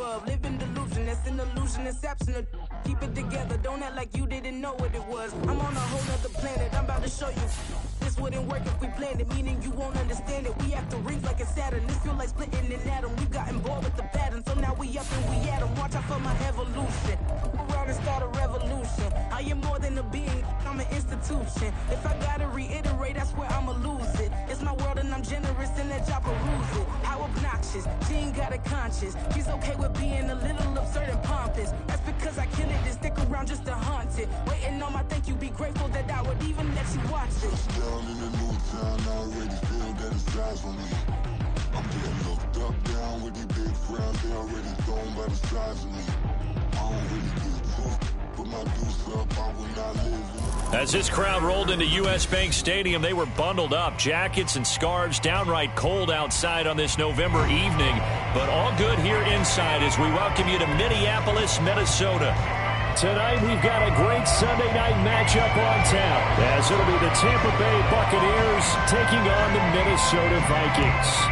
above. Living delusion, that's an illusion, it's absent. Keep it together, don't act like you didn't know what it was. I'm on a whole nother planet, I'm about to show you. This wouldn't work if we planned it, meaning you won't understand it. We have to rings like a Saturn, this feel like splitting an atom. We gotten bored with the pattern, so now we up and we at 'em. Watch out for my evolution. Around and start a revolution. I am more than a being, I'm an institution. If I gotta reiterate, that's where I'ma lose it. It's my world and I'm generous and that job peruse it. How obnoxious, she ain't got a conscience. She's okay with being a little absurd and pompous. That's because I kill it and stick around just to haunt it. Waiting on my thank you, be grateful that I would even let you watch it. Down in the new town, I already feel that it's eyes on me. I'm getting looked up, down with these big frowns, they already thrown by the size of me. I don't really give a fuck, put my deuce up, I will not live in. As this crowd rolled into U.S. Bank Stadium, they were bundled up, jackets and scarves, downright cold outside on this November evening, but all good here inside as we welcome you to Minneapolis, Minnesota. Tonight we've got a great Sunday night matchup on tap, as it'll be the Tampa Bay Buccaneers taking on the Minnesota Vikings.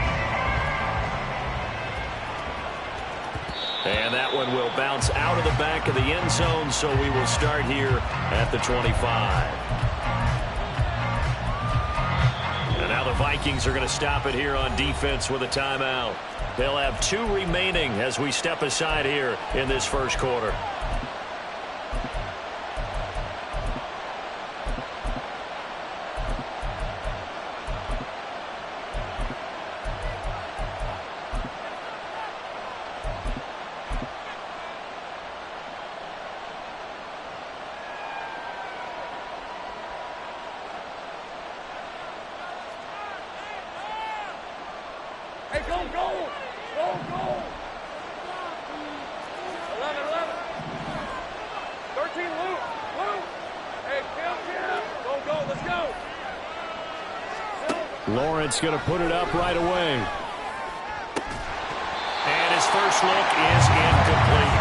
And that one will bounce out of the back of the end zone, so we will start here at the 25. And now the Vikings are going to stop it here on defense with a timeout. They'll have 2 remaining as we step aside here in this first quarter. Hey, go! 11. 13, Luke. Hey, Kim. Go, let's go. Lawrence going to put it up right away. And his first look is incomplete.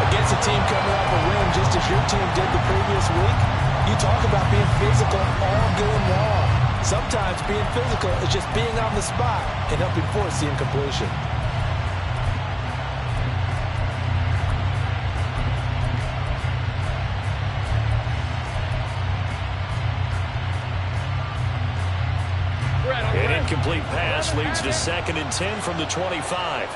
Against a team coming off a win just as your team did the previous week, you talk about being physical all game long. Sometimes being physical is just being on the spot and helping force the incompletion. An incomplete pass leads to 2nd and 10 from the 25.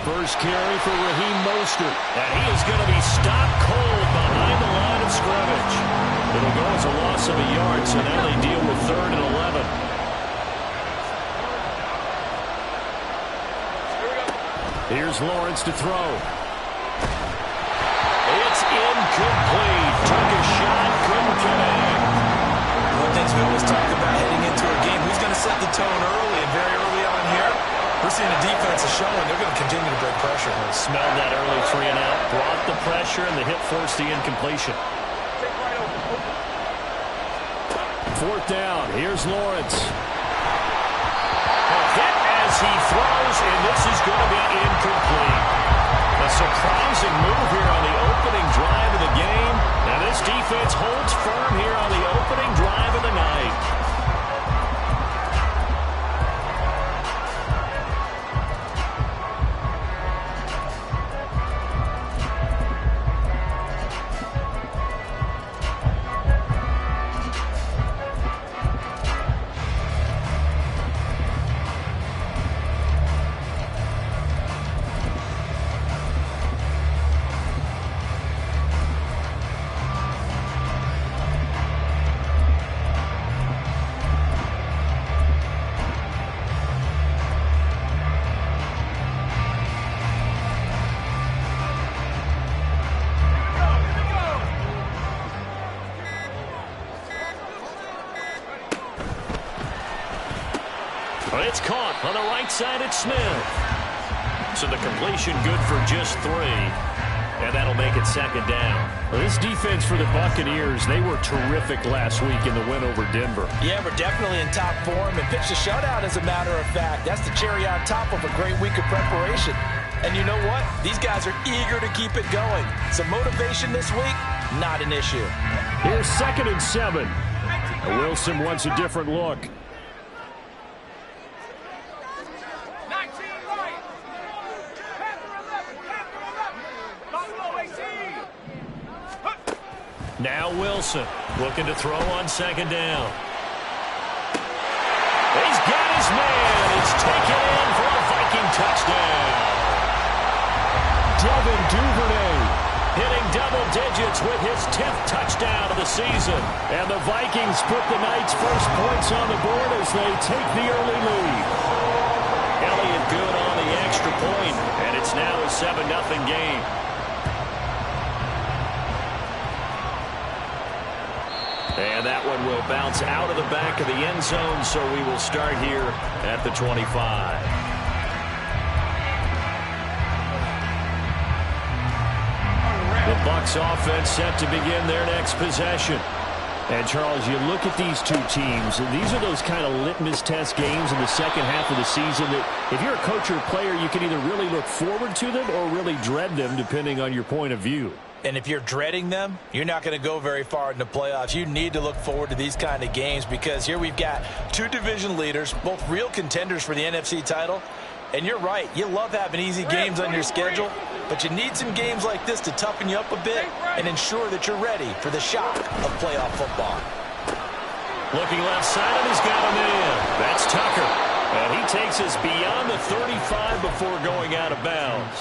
First carry for Raheem Mostert. And he is going to be stopped cold behind the line of scrimmage. It'll go as a loss of a yard, so now they deal with 3rd and 11. Here's Lawrence to throw. It's incomplete. Took a shot, couldn't connect. One thing we always talk about heading into a game, who's going to set the tone early and very early on here? We're seeing the defense is showing they're going to continue to bring pressure. Smelled that early 3 and out, brought the pressure, and the hit forced the incompletion. 4th down. Here's Lawrence. A hit as he throws, and this is going to be incomplete. A surprising move here on the opening drive of the game. And this defense holds firm here on the opening drive of the night. It's caught on the right side at Smith. So the completion good for just 3. And that'll make it 2nd down. Well, this defense for the Buccaneers, they were terrific last week in the win over Denver. Yeah, we're definitely in top form and pitched a shutout, as a matter of fact. That's the cherry on top of a great week of preparation. And you know what? These guys are eager to keep it going. Some motivation this week, not an issue. Here's 2nd and 7. Wilson wants a different look. Now Wilson looking to throw on second down. He's got his man. It's taken in for a Viking touchdown. Devin Duvernay hitting double digits with his 10th touchdown of the season. And the Vikings put the Knights' first points on the board as they take the early lead. Elliott good on the extra point, and it's now a 7-0 game. And that one will bounce out of the back of the end zone, so we will start here at the 25. The Bucs offense set to begin their next possession. And, Charles, you look at these two teams, and these are those kind of litmus test games in the second half of the season that if you're a coach or a player, you can either really look forward to them or really dread them, depending on your point of view. And if you're dreading them, you're not going to go very far in the playoffs. You need to look forward to these kind of games because here we've got two division leaders, both real contenders for the NFC title. And you're right, you love having easy games on your schedule, but you need some games like this to toughen you up a bit and ensure that you're ready for the shock of playoff football. Looking left side, and he's got a man. That's Tucker. And he takes us beyond the 35 before going out of bounds.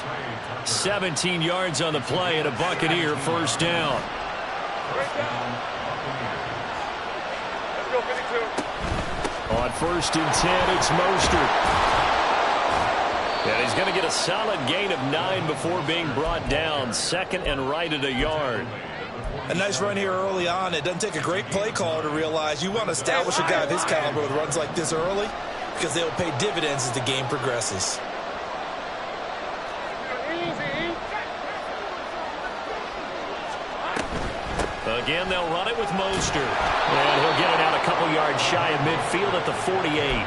17 yards on the play and a Buccaneer first down. Let's go 52. On 1st and 10, it's Mostert. And he's going to get a solid gain of 9 before being brought down. Second and right at a yard. A nice run here early on. It doesn't take a great play caller to realize you want to establish a guy of his caliber with runs like this early because they'll pay dividends as the game progresses. Again, they'll run it with Mostert. And he'll get it out a couple yards shy of midfield at the 48.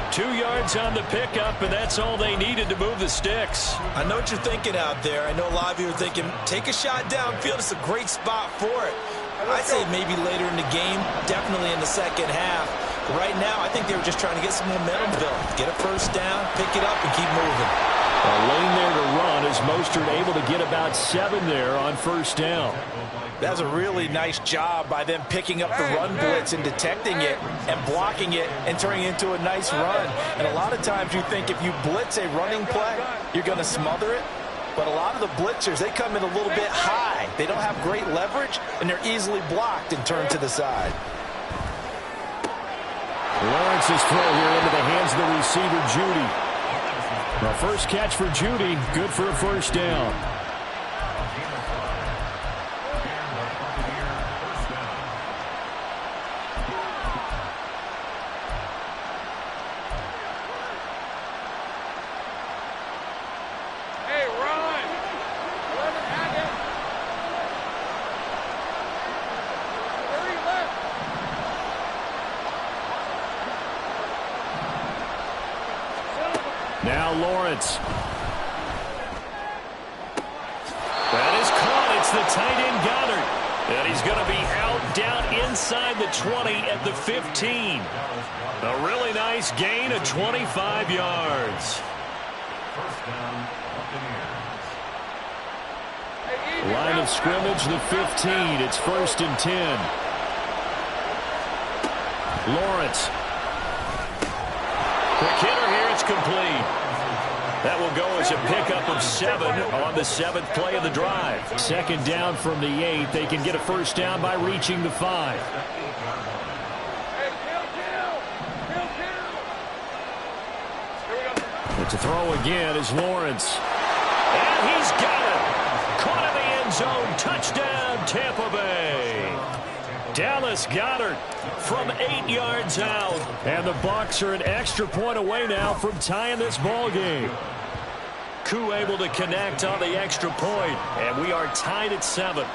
2 yards on the pickup, and that's all they needed to move the sticks. I know what you're thinking out there. I know a lot of you are thinking, take a shot downfield. It's a great spot for it. I'd say maybe later in the game, definitely in the second half. But right now, I think they were just trying to get some momentum built. Get a first down, pick it up, and keep moving. A lane there to run as Mostert able to get about 7 there on first down. That's a really nice job by them picking up the run blitz and detecting it and blocking it and turning it into a nice run. And a lot of times you think if you blitz a running play, you're going to smother it. But a lot of the blitzers, they come in a little bit high. They don't have great leverage, and they're easily blocked and turned to the side. Lawrence's throw here into the hands of the receiver, Judy. The first catch for Judy, good for a first down. Now Lawrence. That is caught. It's the tight end Goddard. And he's going to be out down inside the 20 at the 15. A really nice gain of 25 yards. Line of scrimmage, the 15. It's 1st and 10. Lawrence. Quick hitter here. It's complete. That will go as a pickup of 7 on the 7th play of the drive. Second down from the 8. They can get a first down by reaching the 5. But to throw again is Lawrence. And he's got it. Caught in the end zone. Touchdown, Tampa Bay. Dallas Goedert from 8 yards out. And the Bucs are an extra point away now from tying this ball game. Koo able to connect on the extra point, and we are tied at 7.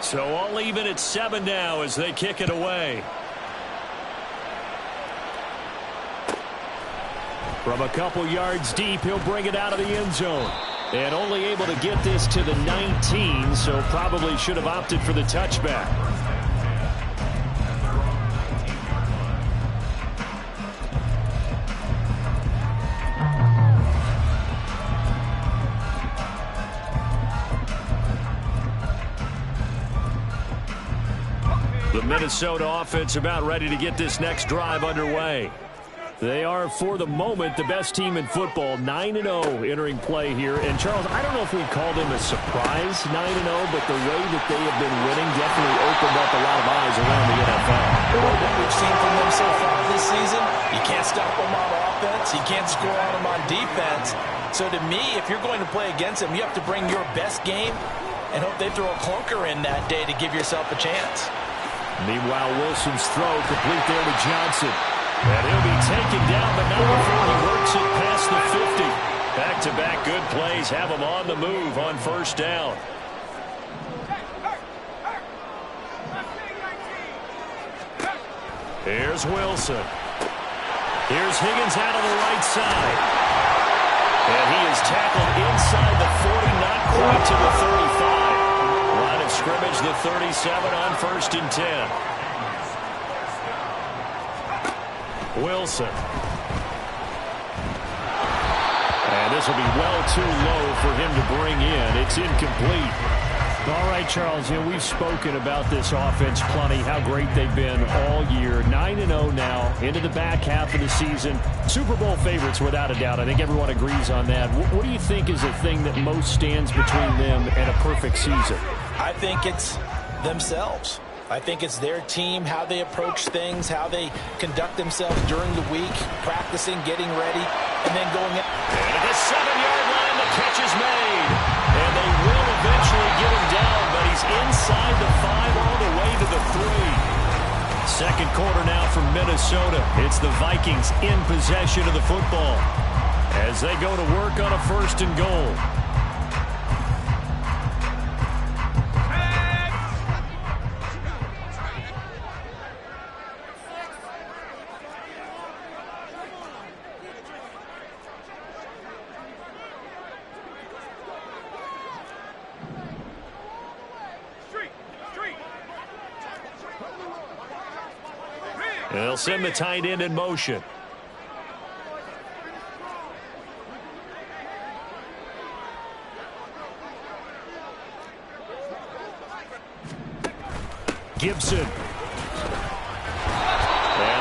So all even at 7 now as they kick it away. From a couple yards deep, he'll bring it out of the end zone. And only able to get this to the 19, so probably should have opted for the touchback. The Minnesota offense about ready to get this next drive underway. They are, for the moment, the best team in football, 9-0 entering play here. And, Charles, I don't know if we'd call them a surprise 9-0, but the way that they have been winning definitely opened up a lot of eyes around the NFL. What we've seen from them so far this season, you can't stop them on offense, you can't score on them on defense. So, to me, if you're going to play against them, you have to bring your best game and hope they throw a clunker in that day to give yourself a chance. Meanwhile, Wilson's throw complete there to Johnson. And he'll be taken down, but not before he works it past the 50. Back-to-back good plays have him on the move on first down. Here's Wilson. Here's Higgins out of the right side. And he is tackled inside the 40, not quite to the 35. Line of scrimmage, the 37 on 1st and 10. Wilson. And this will be well too low for him to bring in. It's incomplete. All right, Charles, we've spoken about this offense plenty, how great they've been all year. 9-0 now, into the back half of the season. Super Bowl favorites, without a doubt. I think everyone agrees on that. What do you think is the thing that most stands between them and a perfect season? I think it's themselves. I think it's their team, how they approach things, how they conduct themselves during the week, practicing, getting ready, and then going in. And at the 7-yard line, the catch is made. And they will eventually get him down, but he's inside the 5 all the way to the 3. Second quarter now from Minnesota. It's the Vikings in possession of the football as they go to work on a 1st and goal. They'll send the tight end in motion. Gibson. And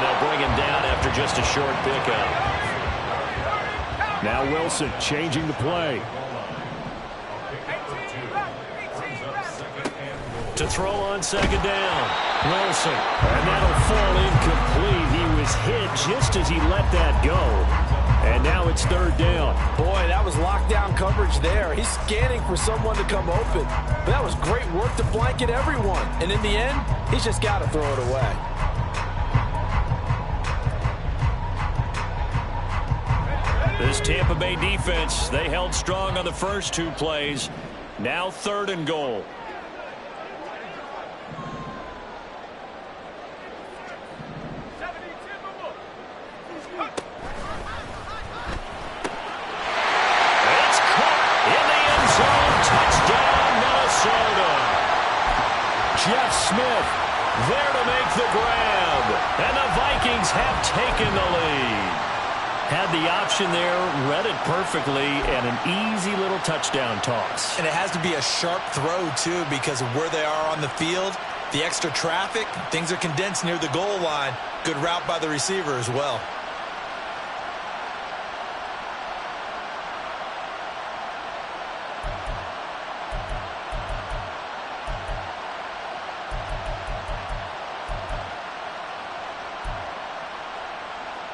they'll bring him down after just a short pickup. Now Wilson changing the play. To throw on 2nd down. Wilson, and that'll fall incomplete. He was hit just as he let that go. And now it's 3rd down. Boy, that was lockdown coverage there. He's scanning for someone to come open. But that was great work to blanket everyone. And in the end, he's just got to throw it away. This Tampa Bay defense, they held strong on the first 2 plays. Now 3rd and goal. Jeff Smith there to make the grab. And the Vikings have taken the lead. Had the option there, read it perfectly, and an easy little touchdown toss. And it has to be a sharp throw, too, because of where they are on the field. The extra traffic, things are condensed near the goal line. Good route by the receiver as well.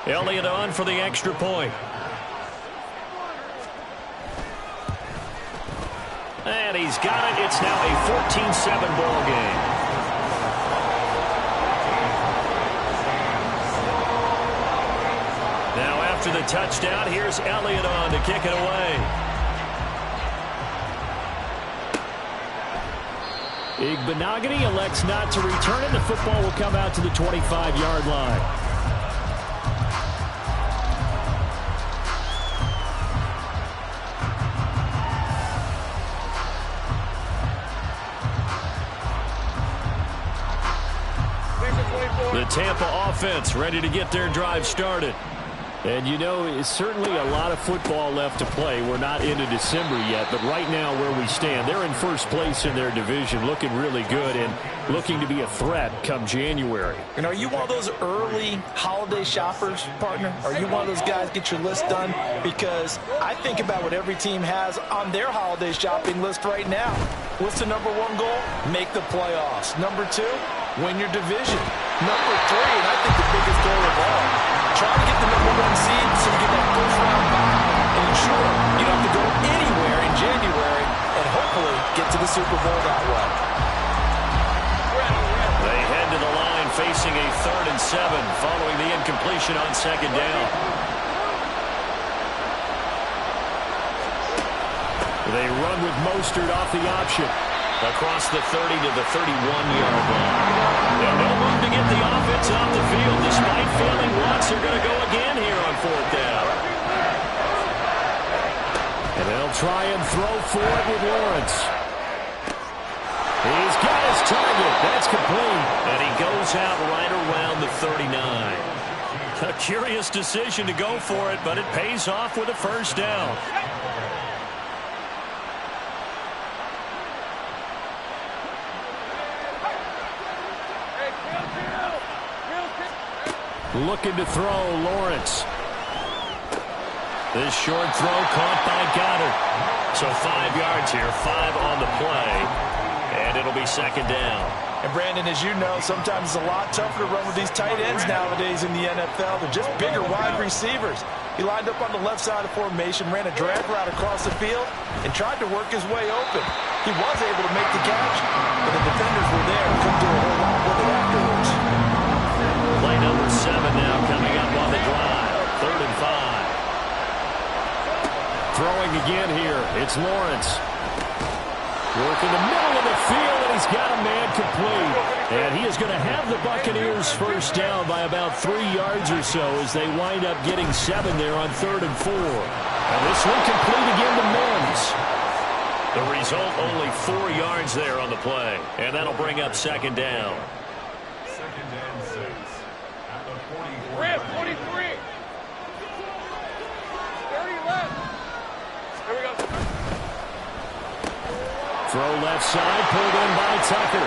Elliott on for the extra point. And he's got it. It's now a 14-7 ball game. Now after the touchdown, here's Elliott on to kick it away. Igbenogany elects not to return it. The football will come out to the 25-yard line. The Tampa offense ready to get their drive started. And, you know, it's certainly a lot of football left to play. We're not into December yet, but right now where we stand, they're in first place in their division, looking really good and looking to be a threat come January. And are you one of those early holiday shoppers, partner? Are you one of those guys get your list done? Because I think about what every team has on their holiday shopping list right now. What's the number one goal? Make the playoffs. Number two, win your division. Number three, and I think the biggest goal of all, try to get the number one seed so you get that first round bye and ensure you don't have to go anywhere in January and hopefully get to the Super Bowl that way. They head to the line facing a 3rd and 7 following the incompletion on 2nd down. They run with Mostert off the option. Across the 30 to the 31-yard line. And no move to get the offense off the field. Despite failing once, they're going to go again here on 4th down. And they'll try and throw for it with Lawrence. He's got his target. That's complete. And he goes out right around the 39. A curious decision to go for it, but it pays off with a 1st down. Looking to throw, Lawrence. This short throw caught by Goddard. So 5 yards here, 5 on the play. And it'll be 2nd down. And Brandon, as you know, sometimes it's a lot tougher to run with these tight ends nowadays in the NFL. They're just bigger wide receivers. He lined up on the left side of formation, ran a drag route across the field, and tried to work his way open. He was able to make the catch, but the defenders were there and couldn't do a whole lot with it afterwards. Play number 7 now coming up on the drive. 3rd and 5. Throwing again here. It's Lawrence. Working the middle of the field, and he's got a man complete. And he is going to have the Buccaneers 1st down by about 3 yards or so as they wind up getting 7 there on 3rd and 4. And this one complete again to Mims. The result, only 4 yards there on the play. And that'll bring up 2nd down. Rip, 23. 30 left. Here we go. Throw left side, pulled in by Tucker.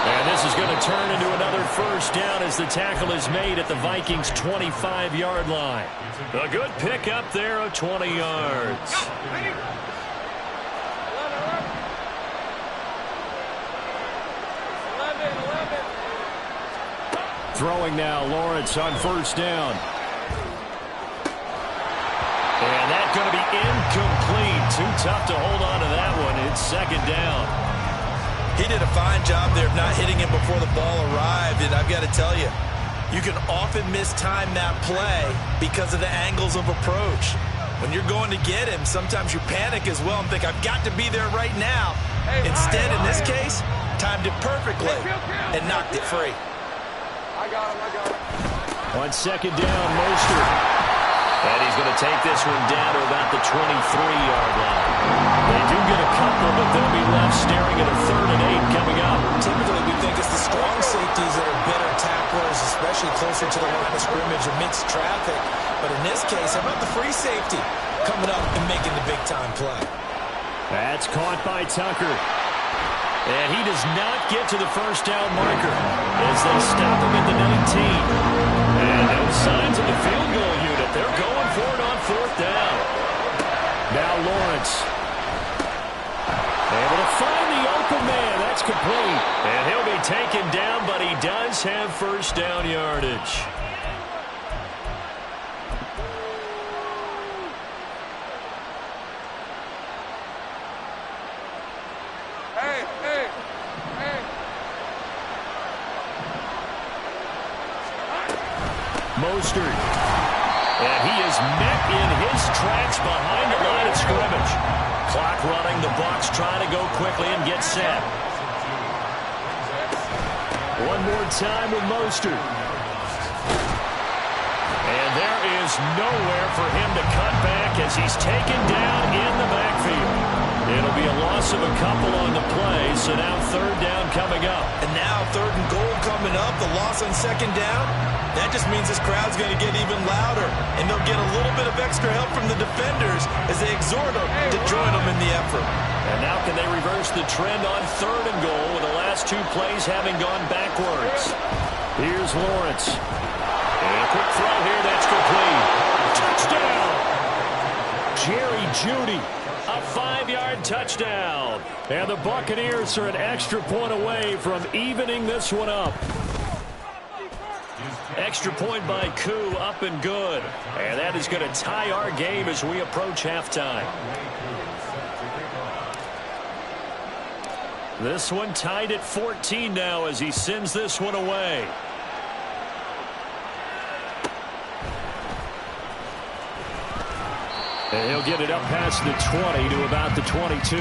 And this is going to turn into another 1st down as the tackle is made at the Vikings' 25-yard line. A good pick up there of 20 yards. Throwing now, Lawrence on 1st down. And that's going to be incomplete. Too tough to hold on to that one. It's 2nd down. He did a fine job there of not hitting him before the ball arrived. And I've got to tell you, you can often mistime that play because of the angles of approach. When you're going to get him, sometimes you panic as well and think, I've got to be there right now. Instead, in this case, timed it perfectly and knocked it free. I got him. On 2nd down, Mostert. And he's going to take this one down to about the 23-yard line. They do get a couple, but they'll be left staring at a 3rd and 8 coming up. Typically, we think it's the strong safeties that are better tacklers, especially closer to the line of scrimmage amidst traffic. But in this case, how about the free safety coming up and making the big-time play? That's caught by Tucker. And he does not get to the 1st down marker as they stop him at the 19. And no signs of the field goal unit. They're going for it on 4th down. Now Lawrence. Able to find the open man. That's complete. And he'll be taken down, but he does have 1st down yardage. Mostert. And he is met in his tracks behind the line of scrimmage. Clock running. The Bucs try to go quickly and get set. One more time with Mostert. And there is nowhere for him to cut back as he's taken down in the backfield. It'll be a loss of a couple on the play, so now 3rd down coming up. And now 3rd and goal coming up, the loss on second down, that just means this crowd's going to get even louder, and they'll get a little bit of extra help from the defenders as they exhort them to join them in the effort. And now can they reverse the trend on 3rd and goal with the last 2 plays having gone backwards? Here's Lawrence. And a quick throw here, that's complete. Touchdown! Jerry Jeudy, a 5-yard touchdown. And the Buccaneers are an extra point away from evening this one up. Extra point by Koo, up and good. And that is going to tie our game as we approach halftime. This one tied at 14 now as he sends this one away. And he'll get it up past the 20 to about the 22.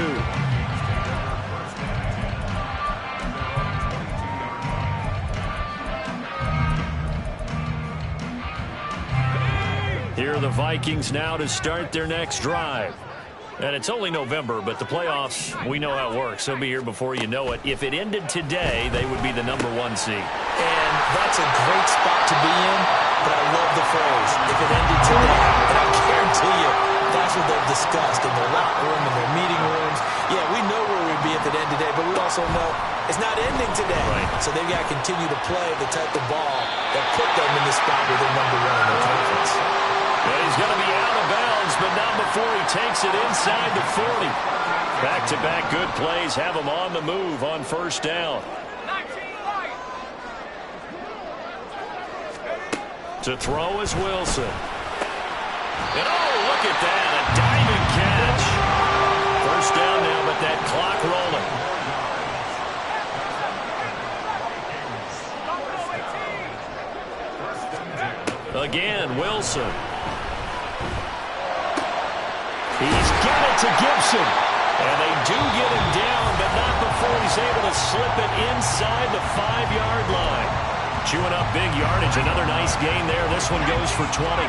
Here are the Vikings now to start their next drive. And it's only November, but the playoffs, we know how it works. They'll be here before you know it. If it ended today, they would be the #1 seed. And that's a great spot to be in, but I love the phrase, if it ended today. And I guarantee you, that's what they've discussed in their locker room, in their meeting rooms. Yeah, we know where we'd be if it ended today, but we also know it's not ending today. Right. So they've got to continue to play the type of ball that put them in the spot where they're #1 in their conference. And he's going to be out of bounds, but not before he takes it inside the 40. Back-to-back good plays have him on the move on 1st down. To throw is Wilson. And oh, look at that, a diving catch. 1st down now, but that clock rolling. Again, Wilson. He's got it to Gibson. And they do get him down, but not before he's able to slip it inside the 5-yard line. Chewing up big yardage. Another nice gain there. This one goes for 20.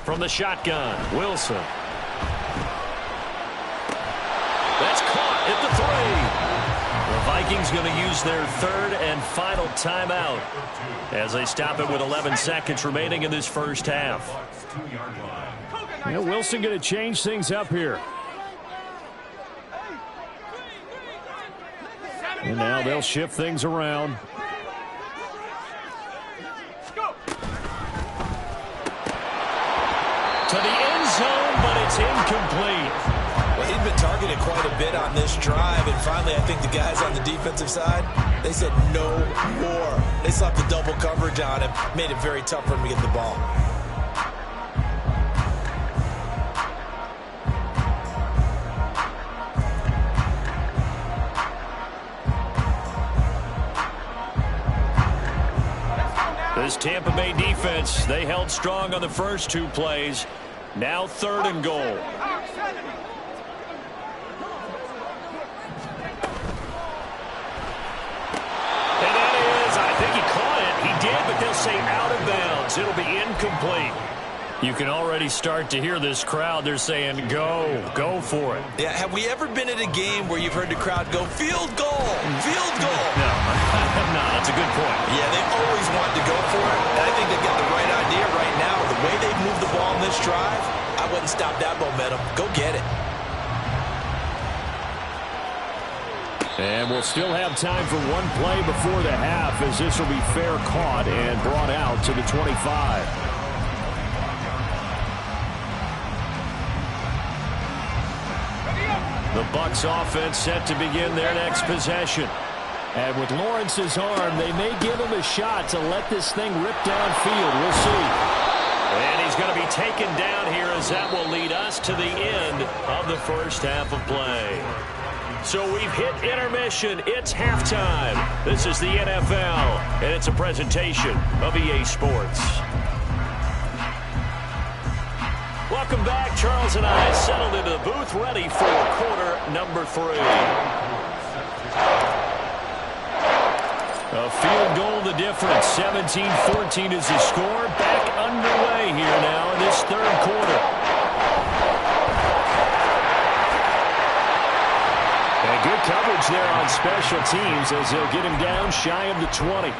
From the shotgun, Wilson. That's caught at the 3. The Vikings going to use their 3rd and final timeout as they stop it with 11 seconds remaining in this first half. Yeah, Wilson going to change things up here. And now they'll shift things around. To the end zone, but it's incomplete. Well, he'd been targeted quite a bit on this drive, and finally I think the guys on the defensive side, they said no more. They slapped the double coverage on him, made it very tough for him to get the ball. This Tampa Bay defense, they held strong on the first 2 plays. Now 3rd and goal. And that is, I think he caught it. He did, but they'll say out of bounds. It'll be incomplete. You can already start to hear this crowd. They're saying, go for it. Yeah, have we ever been at a game where you've heard the crowd go, field goal, field goal? No, no, that's a good point. Yeah, they always want to go for it. And I think they've got the right idea right now. The way they've moved the ball in this drive, I wouldn't stop that momentum. Go get it. And we'll still have time for one play before the half as this will be fair caught and brought out to the 25. The Bucs offense set to begin their next possession. And with Lawrence's arm, they may give him a shot to let this thing rip downfield. We'll see. And he's going to be taken down here as that will lead us to the end of the first half of play. So we've hit intermission. It's halftime. This is the NFL, and it's a presentation of EA Sports. Welcome back. Charles and I settled into the booth ready for quarter number 3. A field goal the difference. 17-14 is the score. Back underway here now in this 3rd quarter. yardage there on special teams as they'll get him down shy of the 20.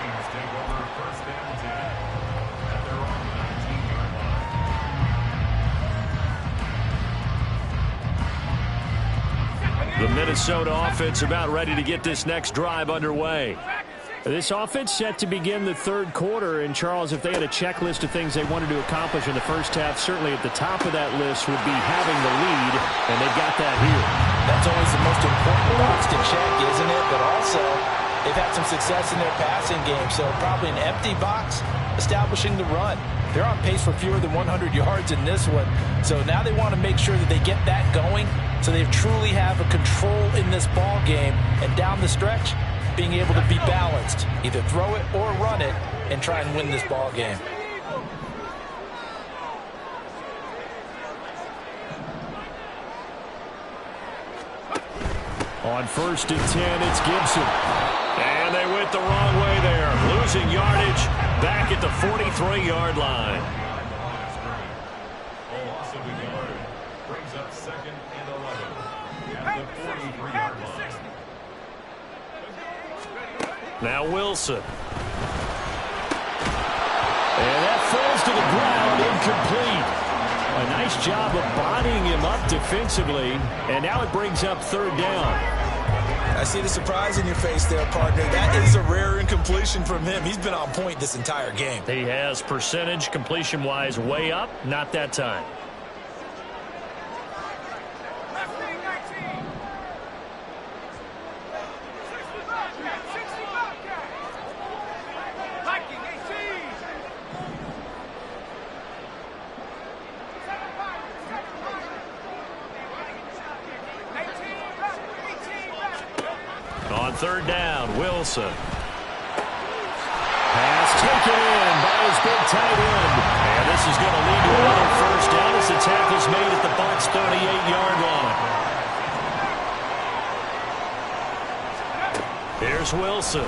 The Minnesota offense about ready to get this next drive underway. This offense set to begin the third quarter, and Charles, if they had a checklist of things they wanted to accomplish in the first half, certainly at the top of that list would be having the lead, and they've got that here. That's always the most important box to check, isn't it? But also, they've had some success in their passing game, so probably an empty box establishing the run. They're on pace for fewer than 100 yards in this one, so now they want to make sure that they get that going so they truly have a control in this ball game, and down the stretch, being able to be balanced, either throw it or run it, and try and win this ball game. On 1st and 10, it's Gibson. And they went the wrong way there. Losing yardage back at the 43-yard line. Brings up 2nd and 11 at the 43-yard line. Now Wilson. And that falls to the ground, incomplete. A nice job of bodying him up defensively, and now it brings up 3rd down. I see the surprise in your face there, partner. That is a rare incompletion from him. He's been on point this entire game. He has percentage completion-wise way up, not that time. On 3rd down, Wilson. Pass taken in by his big tight end. And this is going to lead to another 1st down as the tackle's made at the Bucs' 38-yard line. Here's Wilson.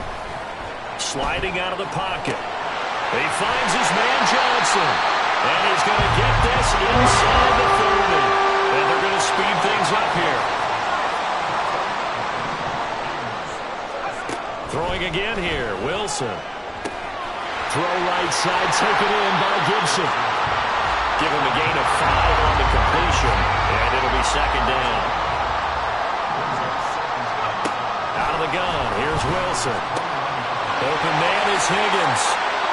Sliding out of the pocket. He finds his man Johnson. And he's going to get this inside the 30. And they're going to speed things up here. Throwing again here, Wilson. Throw right side, taken in by Gibson. Give him a gain of 5 on the completion, and it'll be 2nd down. Out of the gun, here's Wilson. Open man is Higgins.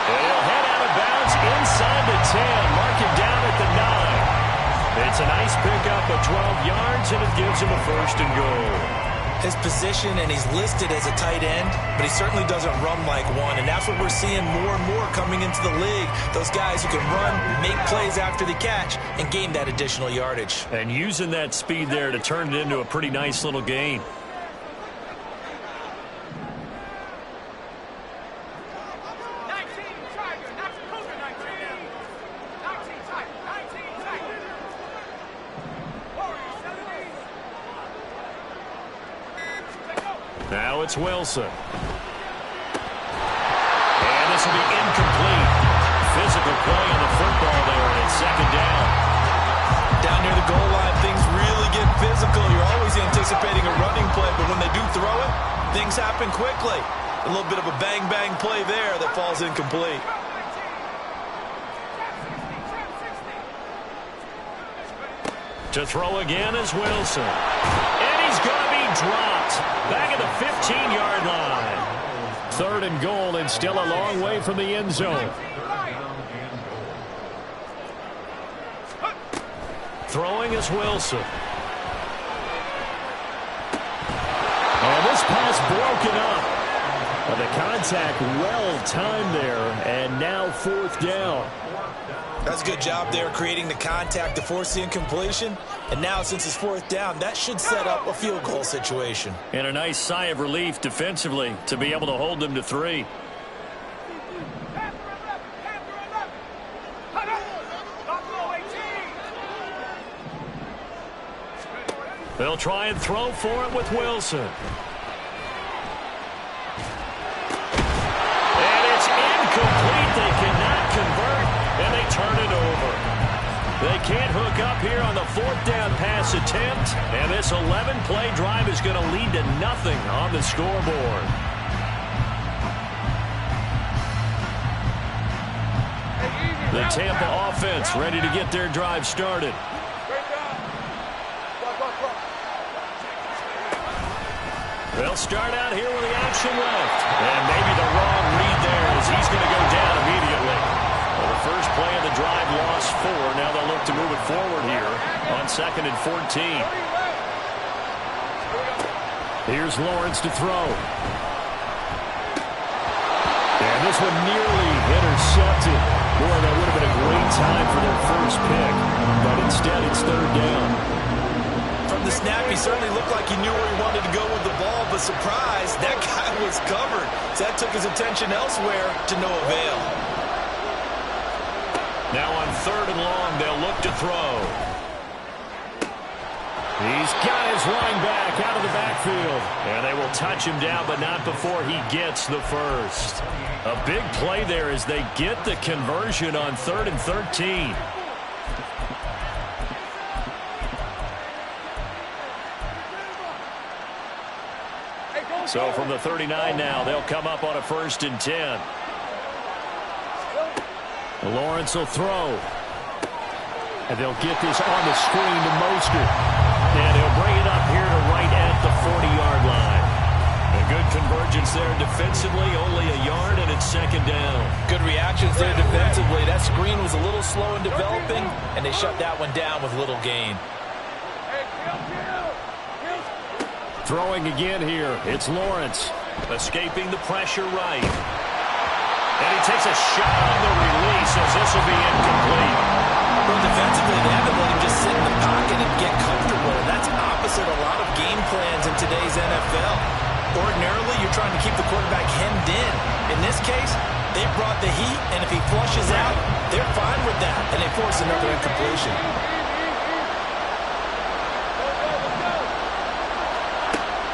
And he'll head out of bounds inside the 10. Mark him down at the 9. It's a nice pickup of 12 yards, and it gives him a 1st and goal. His position, and he's listed as a tight end, but he certainly doesn't run like one, and that's what we're seeing more and more coming into the league. Those guys who can run, make plays after the catch, and gain that additional yardage. And using that speed there to turn it into a pretty nice little gain. Now it's Wilson. And this will be incomplete. Physical play on the football there, and it's 2nd down. Down near the goal line, things really get physical. You're always anticipating a running play, but when they do throw it, things happen quickly. A little bit of a bang-bang play there that falls incomplete. To throw again is Wilson. And he's going to be dropped. Back at the 15-yard line. 3rd and goal, and still a long way from the end zone. Throwing is Wilson. And this pass broken up. Well, the contact well-timed there, and now 4th down. That's a good job there, creating the contact to force the incompletion. And now, since it's 4th down, that should set up a field goal situation. And a nice sigh of relief defensively to be able to hold them to 3. They'll try and throw for it with Wilson. And it's incomplete. They cannot convert, and they turn it over. They can't hook up here on the 4th down pass attempt, and this 11-play drive is going to lead to nothing on the scoreboard. The Tampa offense ready to get their drive started. They'll start out here with the option left. And maybe the wrong read there as he's going to go down immediately. Well, the first play of the drive lost 4. Now they'll look to move it forward here on 2nd and 14. Here's Lawrence to throw. And this one nearly intercepted. Boy, that would have been a great time for their first pick. But instead, it's 3rd down. From the snap, he certainly looked like he knew where he wanted to go with the ball, but surprise, that guy was covered. So that took his attention elsewhere to no avail. Now on 3rd and long, they'll look to throw. He's got his line back out of the backfield. And they will touch him down, but not before he gets the first. A big play there as they get the conversion on 3rd and 13. So from the 39 now, they'll come up on a 1st and 10. Lawrence will throw. And they'll get this on the screen to Mostert. And he'll bring it up here to right at the 40-yard line. A good convergence there defensively, only a yard, and it's 2nd down. Good reactions there defensively. That screen was a little slow in developing, and they shut that one down with little gain. Throwing again here, it's Lawrence. Escaping the pressure right. And he takes a shot on the release as this will be incomplete. Well, defensively, they haven't let him just sit in the pocket and get comfortable. That's opposite a lot of game plans in today's NFL. Ordinarily, you're trying to keep the quarterback hemmed in. In this case, they brought the heat, and if he flushes out, they're fine with that, and they force another incompletion.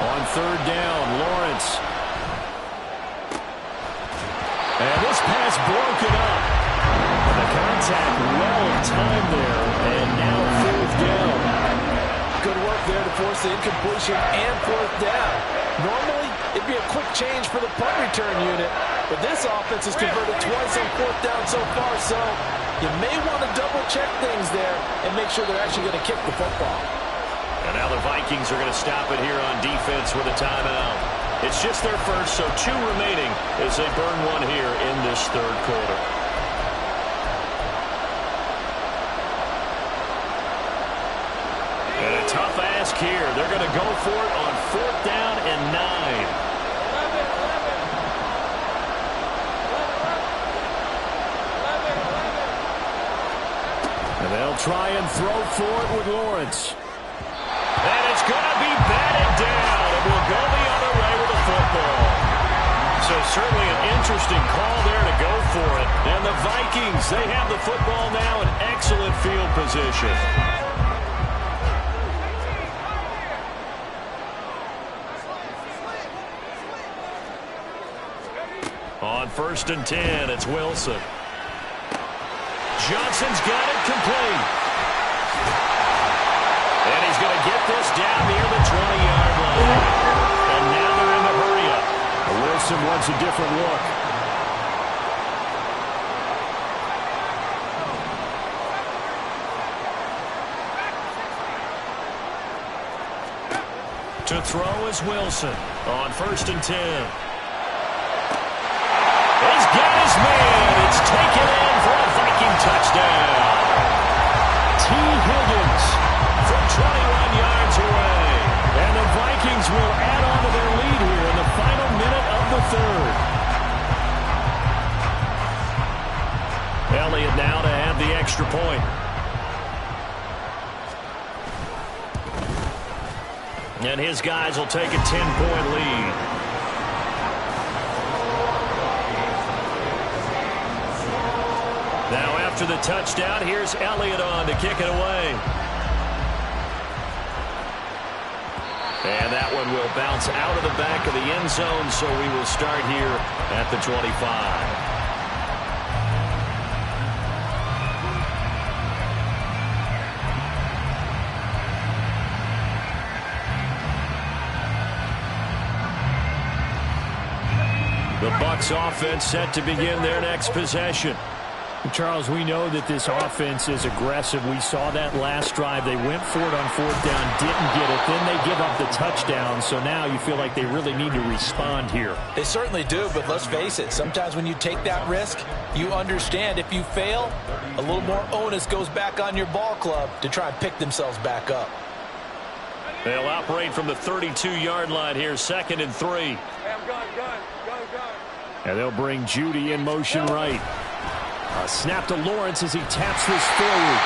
On 3rd down, Lawrence. And this pass broken up. And the contact well timed there, and now 4th down. Good work there to force the incompletion and 4th down. Normally, it'd be a quick change for the punt return unit, but this offense has converted twice on 4th down so far, so you may want to double-check things there and make sure they're actually going to kick the football. And now the Vikings are going to stop it here on defense with a timeout. It's just their first, so 2 remaining as they burn one here in this 3rd quarter. And a tough ask here. They're going to go for it on 4th down and 9. And they'll try and throw for it with Lawrence. And it's going to be batted down. It will go the other way with the football. So certainly an interesting call there to go for it. And the Vikings, they have the football now in excellent field position. On 1st and 10, it's Wilson. Johnson's got it complete. And he's going to get this down near the 20-yard line. And now they're in the hurry-up. Wilson wants a different look. To throw is Wilson on 1st and 10. He's got his man. It's taken in for a Viking touchdown. T. Higgins from 21 yards away. And the Vikings will add on to their lead here in the final minute of the 3rd. Elliott now to have the extra point. And his guys will take a 10-point lead. Now after the touchdown, here's Elliott on to kick it away. And that one will bounce out of the back of the end zone, so we will start here at the 25. The Bucs offense set to begin their next possession. Charles, we know that this offense is aggressive. We saw that last drive. They went for it on fourth down, didn't get it. Then they give up the touchdown. So now you feel like they really need to respond here. They certainly do, but let's face it. Sometimes when you take that risk, you understand if you fail, a little more onus goes back on your ball club to try and pick themselves back up. They'll operate from the 32-yard line here, 2nd and 3. Hey, I'm gun. And they'll bring Judy in motion right. A snap to Lawrence as he taps this forward.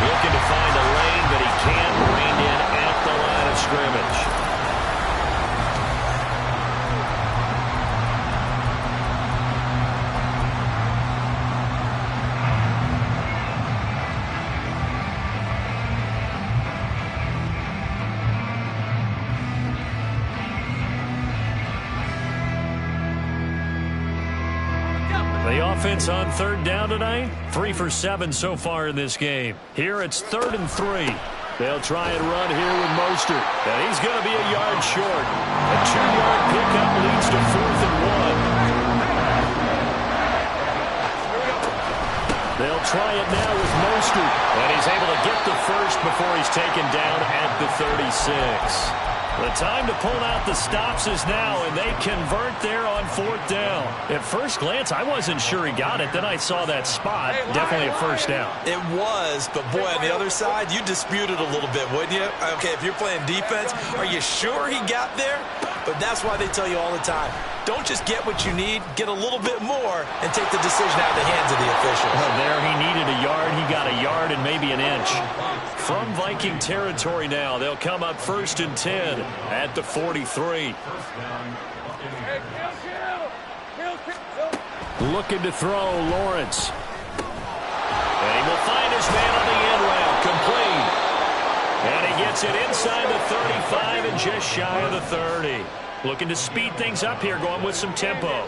Looking to find a lane that he can bring in at the line of scrimmage. The offense on 3rd down tonight, 3 for 7 so far in this game. Here it's 3rd and 3. They'll try and run here with Mostert. And he's going to be a yard short. A 2-yard pickup leads to 4th and 1. They'll try it now with Mostert. And he's able to get the first before he's taken down at the 36. The time to pull out the stops is now, and they convert there on 4th down. At first glance, I wasn't sure he got it. Then I saw that spot. Definitely a first down. It was, but boy, on the other side, you disputed a little bit, wouldn't you? Okay, if you're playing defense, are you sure he got there? But that's why they tell you all the time, don't just get what you need, get a little bit more, and take the decision out of the hands of the official. Well, there he needed a yard. He got a yard and maybe an inch. From Viking territory now, they'll come up 1st and 10 at the 43. Looking to throw, Lawrence. And he will find his man on the end route, complete. And he gets it inside the 35 and just shy of the 30. Looking to speed things up here, going with some tempo.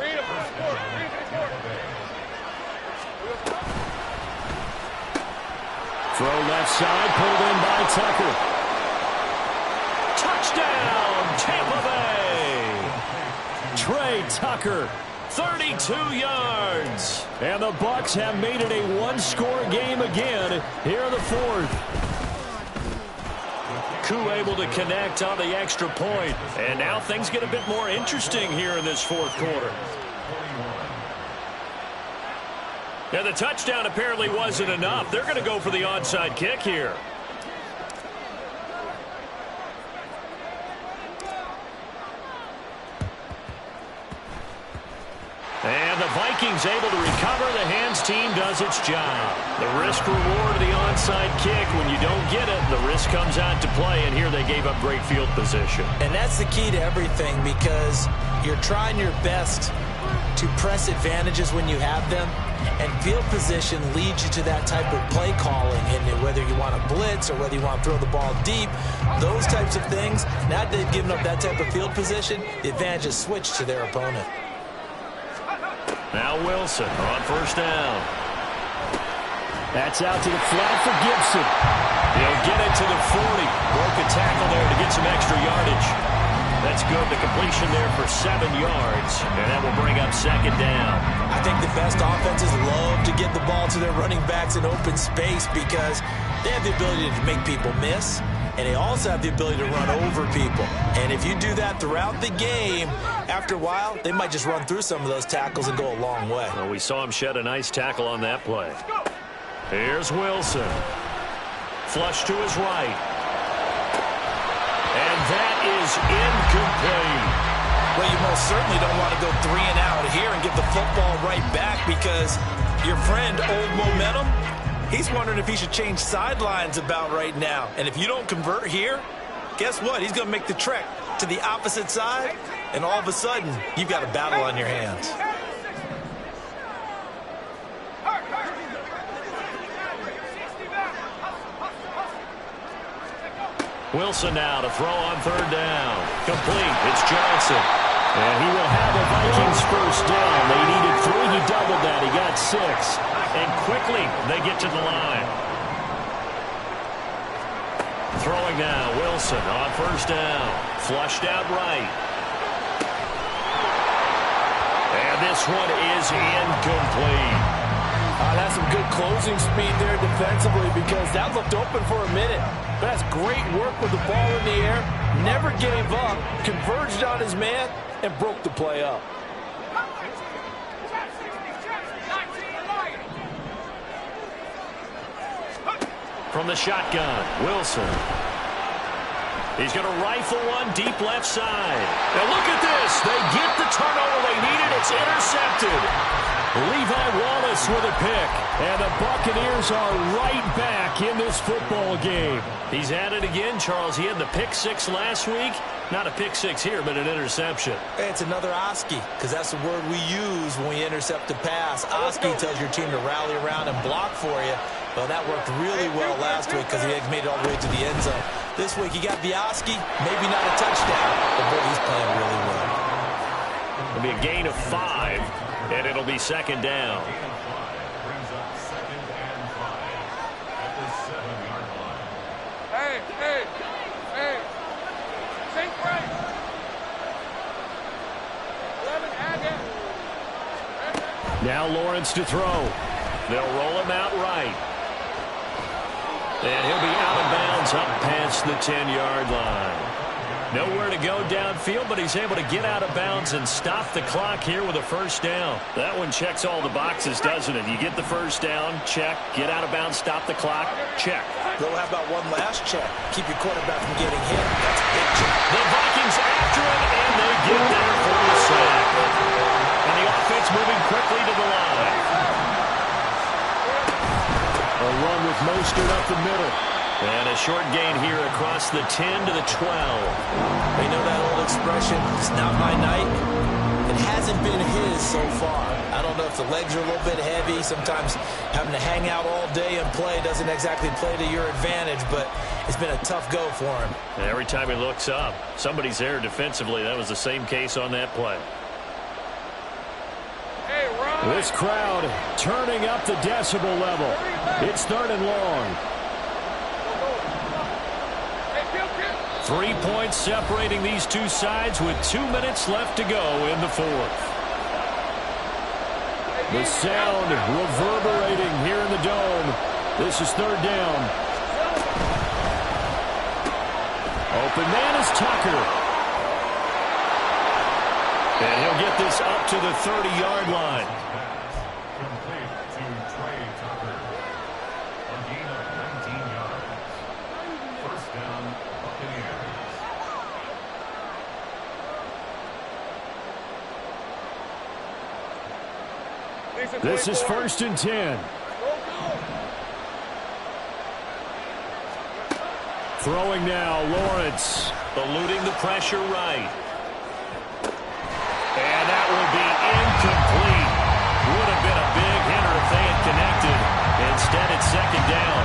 Throw left side, pulled in by Tucker. Touchdown, Tampa Bay! Trey Tucker, 32 yards. and the Bucs have made it a one-score game again here in the 4th. Koo able to connect on the extra point. And now things get a bit more interesting here in this 4th quarter. And the touchdown apparently wasn't enough. They're going to go for the onside kick here. And the Vikings able to recover. The hands team does its job. The risk reward of the onside kick. When you don't get it, the risk comes out to play. And here they gave up great field position. And that's the key to everything, because you're trying your best to press advantages when you have them. And field position leads you to that type of play calling. And whether you want to blitz or whether you want to throw the ball deep, those types of things, now that they've given up that type of field position, the advantage is switched to their opponent. Now Wilson on 1st down. That's out to the flat for Gibson. He'll get it to the 40. Broke a tackle there to get some extra yardage. That's good. The completion there for 7 yards. And that will bring up 2nd down. I think the best offenses love to get the ball to their running backs in open space because they have the ability to make people miss. And they also have the ability to run over people. And if you do that throughout the game, after a while, they might just run through some of those tackles and go a long way. Well, we saw him shed a nice tackle on that play. Here's Wilson. Flush to his right. And that is incomplete. Well, you most certainly don't want to go 3 and out here and give the football right back, because your friend, Old Momentum, he's wondering if he should change sidelines about right now. And if you don't convert here, guess what? He's going to make the trek to the opposite side, and all of a sudden, you've got a battle on your hands. Wilson now to throw on 3rd down. Complete. It's Johnson. And he will have the Vikings 1st down. They needed 3. He doubled that. He got 6. And quickly, they get to the line. Throwing now, Wilson on 1st down. Flushed out right. this one is incomplete. That's some good closing speed there defensively because that looked open for a minute. But that's great work with the ball in the air. Never gave up, converged on his man, and broke the play up. From the shotgun, Wilson. He's going to rifle one deep left side. And look at this. They get the turnover they needed. It's intercepted. Levi Wallace with a pick. And the Buccaneers are right back in this football game. He's at it again, Charles. He had the pick six last week. Not a pick six here, but an interception. It's another Oski, because that's the word we use when we intercept a pass. Oski tells your team to rally around and block for you. Well, that worked really well last week because he had made it all the way to the end zone. This week he got the Oski, maybe not a touchdown, but boy, he's playing really well. It'll be a gain of 5, and it'll be second down. Brings up 2nd and 5 at the 7-yard line. Hey. Think right. 11, add it. Now Lawrence to throw. They'll roll him out right. And he'll be out of bounds up past the 10-yard line. Nowhere to go downfield, but he's able to get out of bounds and stop the clock here with a first down. That one checks all the boxes, doesn't it? You get the first down, check. Get out of bounds, stop the clock, check. Though, how about one last check? Keep your quarterback from getting hit. That's a big check. The Vikings after him, and they get there for the sack. And the offense moving quickly to the line. A run with Mostert up the middle. And a short gain here across the 10 to the 12. You know that old expression, it's not my night? It hasn't been his so far. I don't know if the legs are a little bit heavy. Sometimes having to hang out all day and play doesn't exactly play to your advantage, but it's been a tough go for him. And every time he looks up, somebody's there defensively. That was the same case on that play. This crowd turning up the decibel level. It's 3rd and long. 3 points separating these two sides with 2 minutes left to go in the 4th. The sound reverberating here in the dome. This is 3rd down. Open man is Tucker. And he'll get this up to the 30-yard line. Complete to Trey Tucker. A gain of 19 yards. First down, Buccaneers. This is 1st and 10. Throwing now, Lawrence. Eluding the pressure right. And that will be incomplete. Would have been a big hitter if they had connected. Instead, it's 2nd down.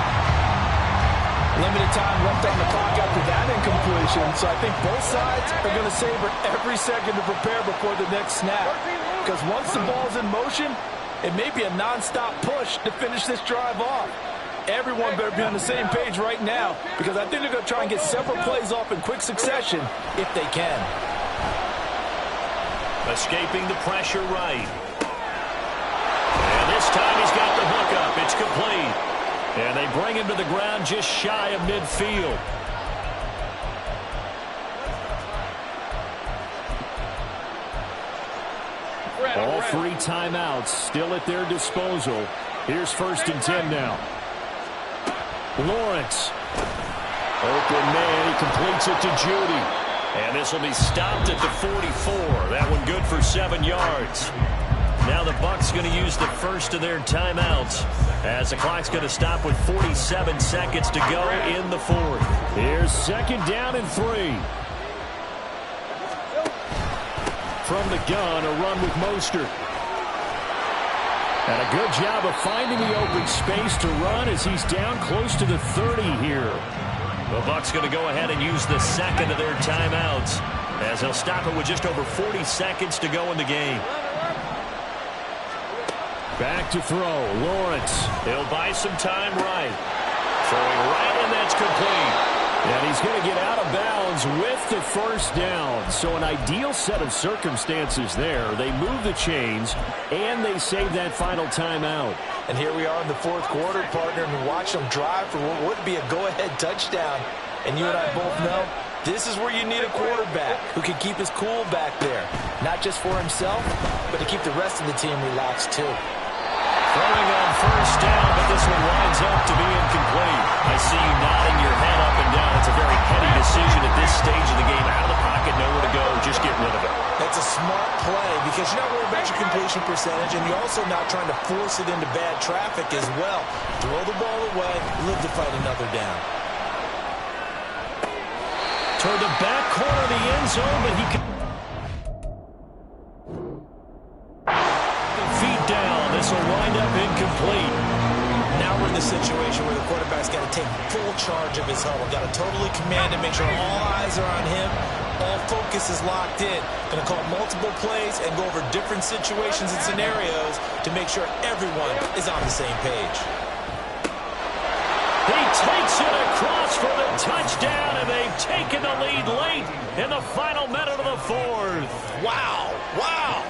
Limited time left on the clock after that incompletion, so I think both sides are going to savor every second to prepare before the next snap. Because once the ball's in motion, it may be a non-stop push to finish this drive off. Everyone better be on the same page right now, because I think they're going to try and get several plays off in quick succession if they can. Escaping the pressure right. And this time he's got the hook up. It's complete. And they bring him to the ground just shy of midfield. All 3 timeouts still at their disposal. Here's 1st and 10 now. Lawrence. Open man. He completes it to Judy. And this will be stopped at the 44. That one good for 7 yards. Now the Bucs going to use the first of their timeouts as the clock's going to stop with 47 seconds to go in the 4th. Here's 2nd down and 3. From the gun, a run with Mostert. And a good job of finding the open space to run as he's down close to the 30 here. The Bucs going to go ahead and use the second of their timeouts as they'll stop it with just over 40 seconds to go in the game. Back to throw, Lawrence. He'll buy some time right. Throwing right, and that's complete. And he's he's going to get out of bounds with the first down. So an ideal set of circumstances there. They move the chains, and they save that final timeout. And here we are in the fourth quarter, partner, and watch them drive for what would be a go-ahead touchdown. And you and I both know this is where you need a quarterback who can keep his cool back there. Not just for himself, but to keep the rest of the team relaxed too. Throwing on first down, but this one winds up to be incomplete. I see you nodding your head up and down. It's a very heady decision at this stage of the game. Out of the pocket, nowhere to go, just get rid of it. That's a smart play because you're not worried about your completion percentage, and you're also not trying to force it into bad traffic as well. Throw the ball away, live to fight another down. Toward the back corner of the end zone, but he can... feet down. This will wind up incomplete. Now we're in the situation where the quarterback's got to take full charge of his huddle. Got to totally command it, make sure all eyes are on him. All focus is locked in. Going to call multiple plays and go over different situations and scenarios to make sure everyone is on the same page. He takes it across for the touchdown, and they've taken the lead late in the final minute of the fourth. Wow. Wow.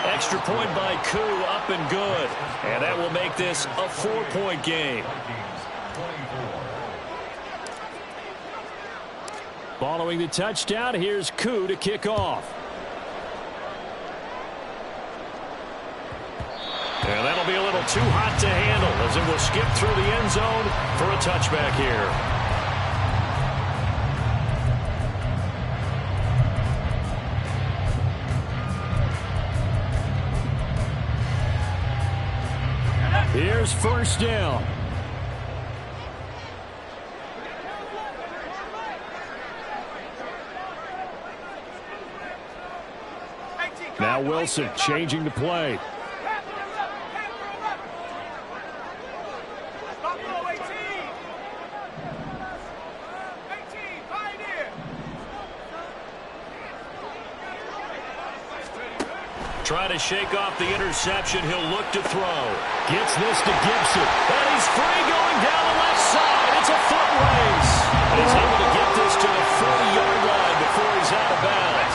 Extra point by Koo, up and good. And that will make this a 4-point game. Following the touchdown, here's Koo to kick off. And that'll be a little too hot to handle as it will skip through the end zone for a touchback here. Here's first down. Now Wilson changing the play. Trying to shake off the interception. He'll look to throw. Gets this to Gibson. And he's free going down the left side. It's a foot race. And he's able to get this to the 40-yard line before he's out of bounds.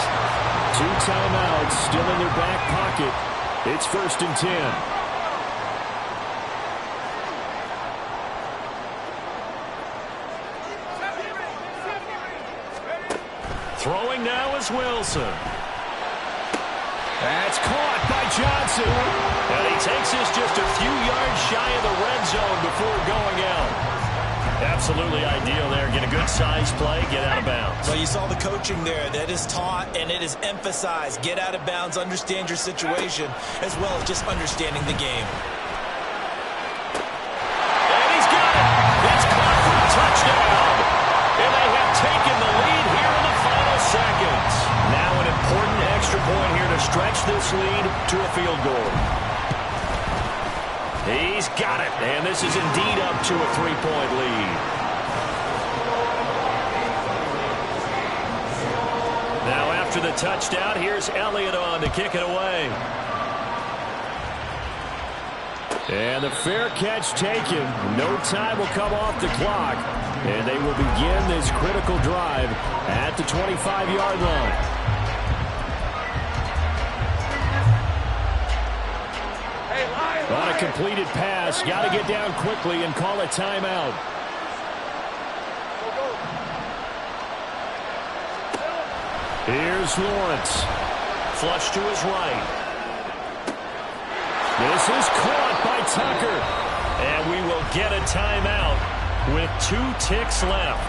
2 timeouts still in their back pocket. It's 1st and 10. Throwing now is Wilson. That's caught by Johnson. And he takes this just a few yards shy of the red zone before going out. Absolutely ideal there. Get a good size play, get out of bounds. Well, you saw the coaching there. That is taught and it is emphasized. Get out of bounds, understand your situation, as well as just understanding the game. And he's got it. It's caught for a touchdown. And they have taken the lead here in the final seconds. Now an important extra point here to stretch this lead to a field goal. He's got it, and this is indeed up to a 3-point lead. Now after the touchdown, here's Elliott on to kick it away. And the fair catch taken. No time will come off the clock. And they will begin this critical drive at the 25-yard line. On a completed pass, got to get down quickly and call a timeout. Here's Lawrence. Flush to his right. This is caught by Tucker. And we will get a timeout with 2 ticks left.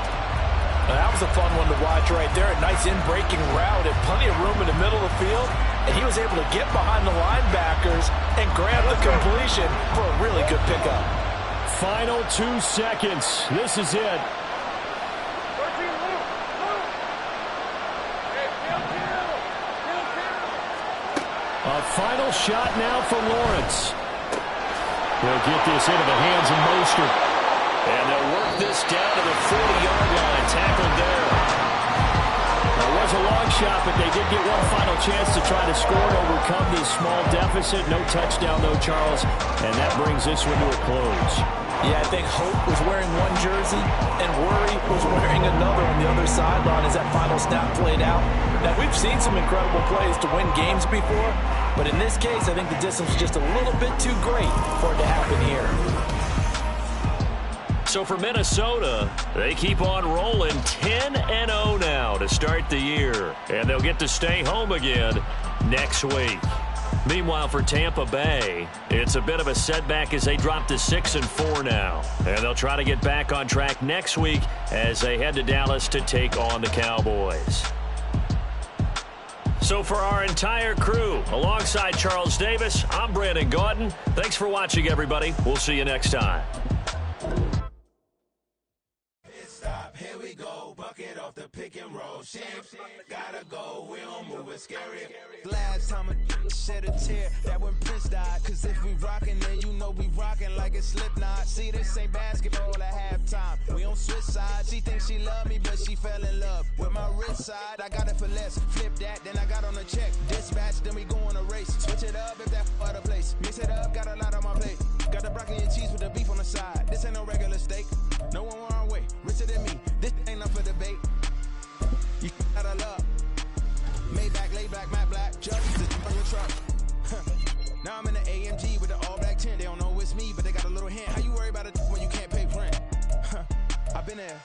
Now, that was a fun one to watch right there. A nice in-breaking route and plenty of room in the middle of the field. And he was able to get behind the linebackers and grab the completion for a really good pickup. Final 2 seconds. This is it. A final shot now for Lawrence. They'll get this into the hands of Mostert. And they'll work this down to the 40-yard line. Tackled there. Now what was a long shot, but they did get one final chance to try to score and overcome this small deficit. No touchdown, though, Charles, and that brings this one to a close. Yeah, I think Hope was wearing one jersey and Worry was wearing another on the other sideline as that final snap played out. Now, we've seen some incredible plays to win games before, but in this case, I think the distance was just a little bit too great for it to happen here. So for Minnesota, they keep on rolling 10-0 now to start the year. And they'll get to stay home again next week. Meanwhile, for Tampa Bay, it's a bit of a setback as they drop to 6-4 now. And they'll try to get back on track next week as they head to Dallas to take on the Cowboys. So for our entire crew, alongside Charles Davis, I'm Brandon Gaudin. Thanks for watching, everybody. We'll see you next time. Here we go, bucket off the pick and roll. Shit, gotta go, we don't move it scary. Last time a shed a tear, that when Prince died. Cause if we rockin', then you know we rockin' like it's Slipknot. See, this ain't basketball at halftime. We on switch sides. She thinks she love me, but she fell in love with my wrist side. I got it for less. Flip that, then I got on a check. Dispatch, then we go on a race. Switch it up if that other place. Mix it up, got a lot on my plate. Got the broccoli and cheese with the beef on the side. This ain't no regular steak. No one wrong way, richer than me. This ain't up for debate. You gotta love. Maybach, laid back, matte black. Just on your truck. Now I'm in the AMG with the all black tint. They don't know it's me, but they got a little hint. How you worry about it when you can't pay rent? I've been there.